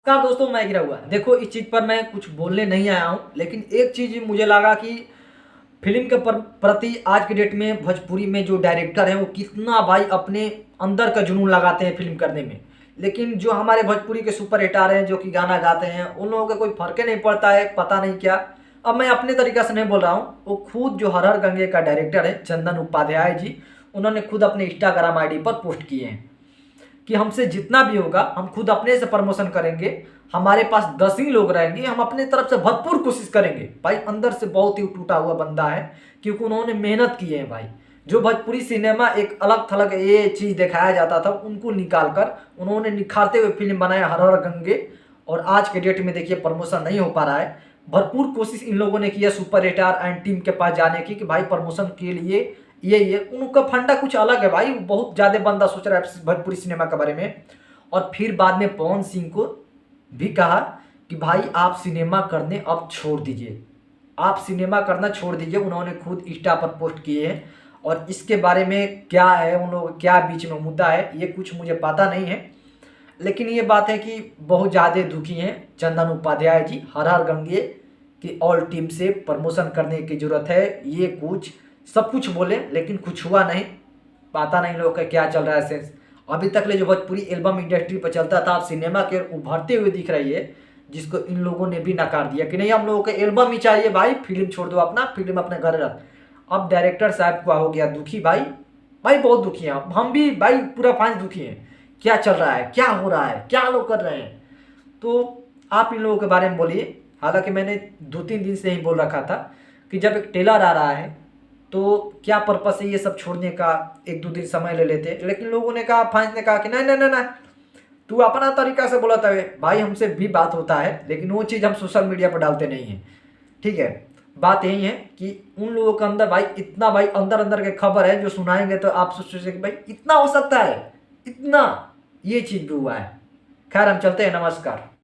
नमस्कार दोस्तों, मैं गिरा हुआ। देखो, इस चीज़ पर मैं कुछ बोलने नहीं आया हूँ, लेकिन एक चीज़ मुझे लगा कि फिल्म के प्रति आज के डेट में भोजपुरी में जो डायरेक्टर हैं वो कितना भाई अपने अंदर का जुनून लगाते हैं फिल्म करने में। लेकिन जो हमारे भोजपुरी के सुपर हिटार हैं जो कि गाना गाते हैं, उन लोगों का कोई फर्क ही नहीं पड़ता है, पता नहीं क्या। अब मैं अपने तरीक़ा से नहीं बोल रहा हूँ, वो खुद जो हर हर गंगे का डायरेक्टर है चंदन उपाध्याय जी, उन्होंने खुद अपने इंस्टाग्राम आईडी पर पोस्ट किए हैं कि हमसे जितना भी होगा हम खुद अपने से प्रमोशन करेंगे। हमारे पास 10 ही लोग रहेंगे, हम अपने तरफ से भरपूर कोशिश करेंगे। भाई अंदर से बहुत ही टूटा हुआ बंदा है, क्योंकि उन्होंने मेहनत की है भाई। जो भोजपुरी सिनेमा एक अलग थलग ये चीज़ दिखाया जाता था, उनको निकाल कर उन्होंने निखारते हुए फिल्म बनाया हर हर गंगे। और आज के डेट में देखिए प्रमोशन नहीं हो पा रहा है। भरपूर कोशिश इन लोगों ने किया सुपर स्टार एंड टीम के पास जाने की कि भाई प्रमोशन के लिए ये उनका फंडा कुछ अलग है भाई। बहुत ज़्यादा बंदा सोच रहा है भोजपुरी सिनेमा के बारे में। और फिर बाद में पवन सिंह को भी कहा कि भाई आप सिनेमा करने अब छोड़ दीजिए, आप सिनेमा करना छोड़ दीजिए। उन्होंने खुद इंस्टा पर पोस्ट किए हैं, और इसके बारे में क्या है उन लोग क्या बीच में मुद्दा है ये कुछ मुझे पता नहीं है। लेकिन ये बात है कि बहुत ज़्यादा दुखी हैं चंदन उपाध्याय जी। हर हर गंगे की ऑल टीम से प्रमोशन करने की ज़रूरत है। ये कुछ सब कुछ बोले लेकिन कुछ हुआ नहीं। पता नहीं लोग का क्या चल रहा है सेंस। अभी तक ले जो भोजपुरी एल्बम इंडस्ट्री पर चलता था, अब सिनेमा के उभरते हुए दिख रही है, जिसको इन लोगों ने भी नकार दिया कि नहीं हम लोगों को एल्बम ही चाहिए भाई, फिल्म छोड़ दो अपना, फिल्म अपने घर रख। अब डायरेक्टर साहब को हो गया दुखी भाई। भाई बहुत दुखी हैं, हम भी भाई पूरा फैंस दुखी हैं। क्या चल रहा है, क्या हो रहा है, क्या लोग कर रहे हैं। तो आप इन लोगों के बारे में बोलिए। हालांकि मैंने 2-3 दिन से ही बोल रखा था कि जब एक टेलर आ रहा है तो क्या पर्पस है ये सब छोड़ने का, 1-2 दिन समय ले लेते। लेकिन लोगों ने कहा, फैंस ने कहा कि नहीं नहीं नहीं नहीं, तू अपना तरीका से बोला था भाई। हमसे भी बात होता है, लेकिन वो चीज़ हम सोशल मीडिया पर डालते नहीं हैं, ठीक है। बात यही है कि उन लोगों के अंदर भाई इतना भाई अंदर अंदर के खबर है जो सुनाएंगे तो आप सोचोगे कि भाई इतना हो सकता है, इतना ये चीज़ भी हुआ है। खैर हम चलते हैं, नमस्कार।